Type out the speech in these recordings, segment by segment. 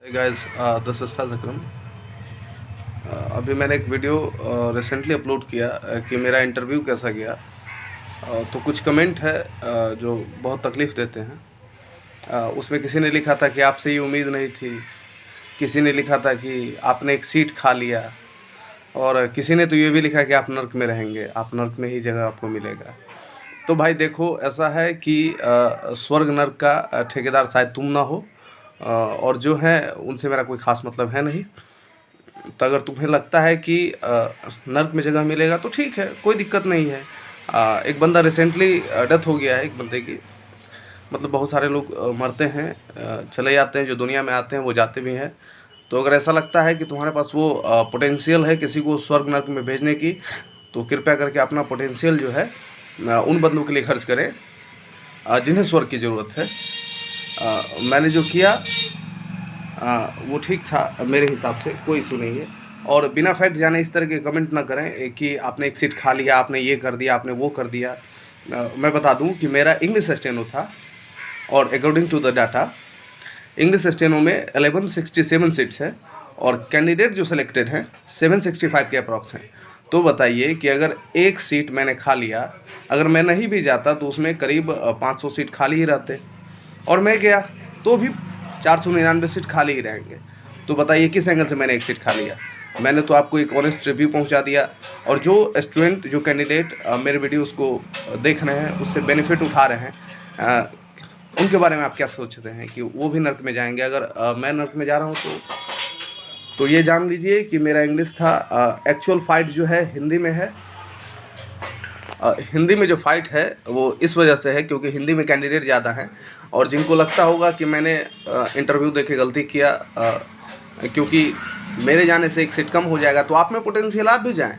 Guys, this is फैज़ अकरम। अभी मैंने एक वीडियो रिसेंटली अपलोड किया कि मेरा इंटरव्यू कैसा गया। तो कुछ कमेंट है जो बहुत तकलीफ़ देते हैं। उसमें किसी ने लिखा था कि आपसे ये उम्मीद नहीं थी, किसी ने लिखा था कि आपने एक सीट खा लिया, और किसी ने तो ये भी लिखा कि आप नर्क में रहेंगे, आप नर्क में ही जगह आपको मिलेगा। तो भाई देखो, ऐसा है कि स्वर्ग नर्क का ठेकेदार शायद तुम ना हो, और जो है उनसे मेरा कोई ख़ास मतलब है नहीं। तो अगर तुम्हें लगता है कि नर्क में जगह मिलेगा तो ठीक है, कोई दिक्कत नहीं है। एक बंदा रिसेंटली डेथ हो गया है, एक बंदे की। मतलब बहुत सारे लोग मरते हैं, चले जाते हैं, जो दुनिया में आते हैं वो जाते भी हैं। तो अगर ऐसा लगता है कि तुम्हारे पास वो पोटेंशियल है किसी को स्वर्ग नर्क में भेजने की, तो कृपया करके अपना पोटेंशियल जो है उन बंदों के लिए खर्च करें जिन्हें स्वर्ग की ज़रूरत है। मैंने जो किया वो ठीक था मेरे हिसाब से, कोई इशू नहीं है। और बिना फैक्ट जाने इस तरह के कमेंट ना करें कि आपने एक सीट खा लिया, आपने ये कर दिया, आपने वो कर दिया। मैं बता दूं कि मेरा इंग्लिश स्टेनो था, और according to the data English steno में 1167 सीट्स है, और कैंडिडेट जो सिलेक्टेड हैं 765 के अप्रॉक्स हैं। तो बताइए कि अगर एक सीट मैंने खा लिया, अगर मैं नहीं भी जाता तो उसमें करीब 500 सीट खाली ही रहते, और मैं गया तो भी 499 सीट खाली ही रहेंगे। तो बताइए किस एंगल से मैंने एक सीट खा लिया। मैंने तो आपको एक ऑनेस्ट रिव्यू पहुंचा दिया, और जो स्टूडेंट, जो कैंडिडेट मेरे वीडियोस को देख रहे हैं, उससे बेनिफिट उठा रहे हैं, उनके बारे में आप क्या सोचते हैं कि वो भी नर्क में जाएंगे? अगर मैं नर्क में जा रहा हूँ तो ये जान लीजिए कि मेरा इंग्लिश था। एक्चुअल फाइट जो है हिंदी में है। हिंदी में जो फ़ाइट है वो इस वजह से है क्योंकि हिंदी में कैंडिडेट ज़्यादा हैं, और जिनको लगता होगा कि मैंने इंटरव्यू देके गलती किया, क्योंकि मेरे जाने से एक सीट कम हो जाएगा, तो आप में पोटेंशियल, आप भी जाएं,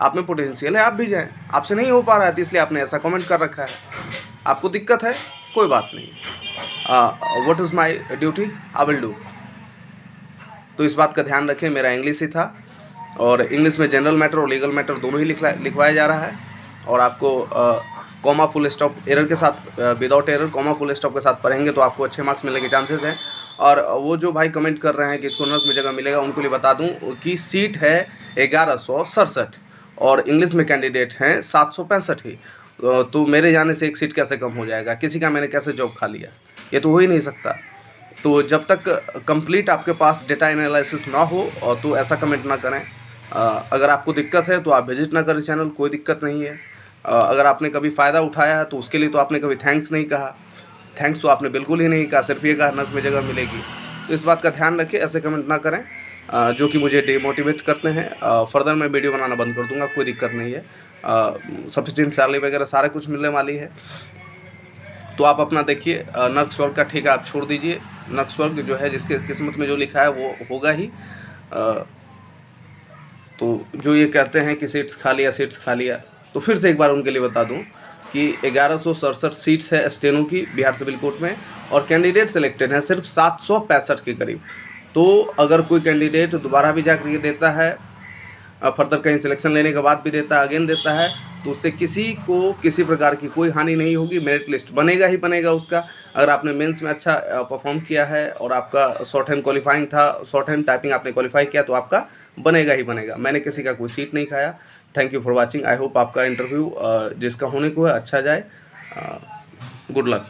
आप में पोटेंशियल है, आप भी जाएं। आपसे नहीं हो पा रहा है तो इसलिए आपने ऐसा कमेंट कर रखा है। आपको दिक्कत है, कोई बात नहीं। What is my duty, I will do. तो इस बात का ध्यान रखें, मेरा इंग्लिश ही था, और इंग्लिश में जनरल मैटर और लीगल मैटर दोनों ही लिखवाया जा रहा है। और आपको कॉमा फुल स्टॉप एरर के साथ, without error comma full stop के साथ पढ़ेंगे तो आपको अच्छे मार्क्स मिलने के चांसेस हैं। और वो जो भाई कमेंट कर रहे हैं कि इसको नर्क में जगह मिलेगा, उनको लिए बता दूं कि सीट है 1167, और इंग्लिश में कैंडिडेट हैं 765 ही। तो मेरे जाने से एक सीट कैसे कम हो जाएगा? किसी का मैंने कैसे जॉब खा लिया? ये तो हो ही नहीं सकता। तो जब तक कंप्लीट आपके पास डेटा एनालिसिस ना हो तो ऐसा कमेंट ना करें। अगर आपको दिक्कत है तो आप विजिट ना करें चैनल, कोई दिक्कत नहीं है। अगर आपने कभी फ़ायदा उठाया है तो उसके लिए तो आपने कभी थैंक्स नहीं कहा, थैंक्स तो आपने बिल्कुल ही नहीं कहा, सिर्फ ये कहा नर्क में जगह मिलेगी। तो इस बात का ध्यान रखें, ऐसे कमेंट ना करें जो कि मुझे डिमोटिवेट करते हैं। फर्दर मैं वीडियो बनाना बंद कर दूंगा, कोई दिक्कत नहीं है। सफिशिएंट सैलरी वगैरह सारा कुछ मिलने वाली है। तो आप अपना देखिए, नर्क स्वर्ग का ठेका आप छोड़ दीजिए। नर्क स्वर्ग जो है, जिसके किस्मत में जो लिखा है वो होगा ही। तो जो ये कहते हैं कि सीट्स खा लिया, सीट्स खा लिया, तो फिर से एक बार उनके लिए बता दूं कि 1167 सीट्स है स्टेनो की बिहार सिविल कोर्ट में, और कैंडिडेट सिलेक्टेड हैं सिर्फ 765 के करीब। तो अगर कोई कैंडिडेट दोबारा भी जाकर देता है, फर्दर कहीं सिलेक्शन लेने के बाद भी देता है, अगेन देता है, तो उससे किसी को किसी प्रकार की कोई हानि नहीं होगी। मेरिट लिस्ट बनेगा ही बनेगा उसका। अगर आपने मेंस में अच्छा परफॉर्म किया है और आपका शॉर्ट हैंड क्वालिफाइंग था, शॉर्ट हैंड टाइपिंग आपने क्वालिफाई किया, तो आपका बनेगा ही बनेगा। मैंने किसी का कोई सीट नहीं खाया। Thank you for watching. I hope आपका इंटरव्यू जिसका होने को है अच्छा जाए। Good luck.